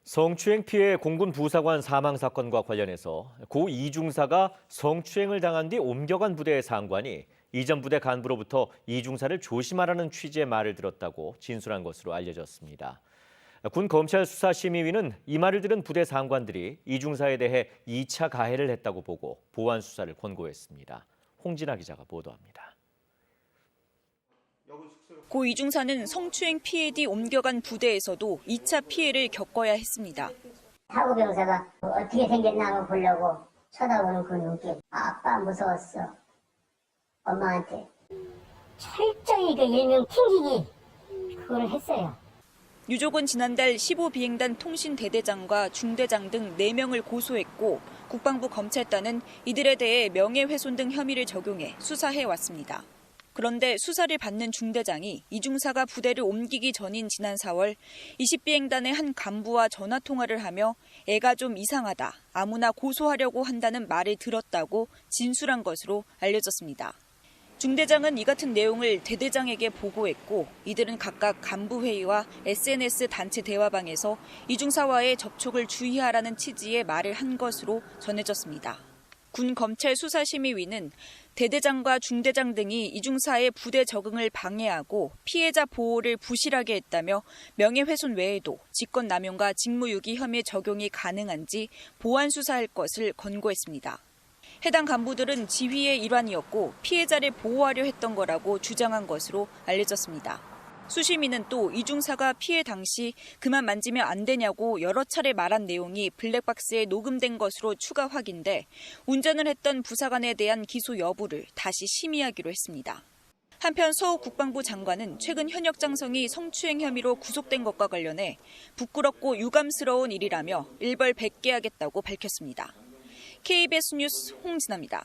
성추행 피해 공군 부사관 사망 사건과 관련해서 고 이중사가 성추행을 당한 뒤 옮겨간 부대의 상관이 이전 부대 간부로부터 이중사를 조심하라는 취지의 말을 들었다고 진술한 것으로 알려졌습니다. 군 검찰수사심의위는 이 말을 들은 부대 상관들이 이중사에 대해 2차 가해를 했다고 보고 보완 수사를 권고했습니다. 홍진아 기자가 보도합니다. 고 이중사는 성추행 피해 뒤 옮겨간 부대에서도 2차 피해를 겪어야 했습니다. 사고병사가 어떻게 생겼나 보려고 쳐다보는 그 눈빛. 아빠 무서웠어. 엄마한테. 철저히 그 일명 튕기기 그걸 했어요. 유족은 지난달 15비행단 통신대대장과 중대장 등 4명을 고소했고 국방부 검찰단은 이들에 대해 명예훼손 등 혐의를 적용해 수사해왔습니다. 그런데 수사를 받는 중대장이 이중사가 부대를 옮기기 전인 지난 4월 20비행단의 한 간부와 전화통화를 하며 애가 좀 이상하다, 아무나 고소하려고 한다는 말을 들었다고 진술한 것으로 알려졌습니다. 중대장은 이 같은 내용을 대대장에게 보고했고 이들은 각각 간부회의와 SNS 단체 대화방에서 이중사와의 접촉을 주의하라는 취지의 말을 한 것으로 전해졌습니다. 군 검찰수사심의위는 대대장과 중대장 등이 이중사의 부대 적응을 방해하고 피해자 보호를 부실하게 했다며 명예훼손 외에도 직권남용과 직무유기 혐의 적용이 가능한지 보완 수사할 것을 권고했습니다. 해당 간부들은 지휘의 일환이었고 피해자를 보호하려 했던 거라고 주장한 것으로 알려졌습니다. 수심위는 또 이중사가 피해 당시 그만 만지면 안 되냐고 여러 차례 말한 내용이 블랙박스에 녹음된 것으로 추가 확인돼 운전을 했던 부사관에 대한 기소 여부를 다시 심의하기로 했습니다. 한편 서욱 국방부 장관은 최근 현역 장성이 성추행 혐의로 구속된 것과 관련해 부끄럽고 유감스러운 일이라며 일벌 100개 하겠다고 밝혔습니다. KBS 뉴스 홍진아입니다.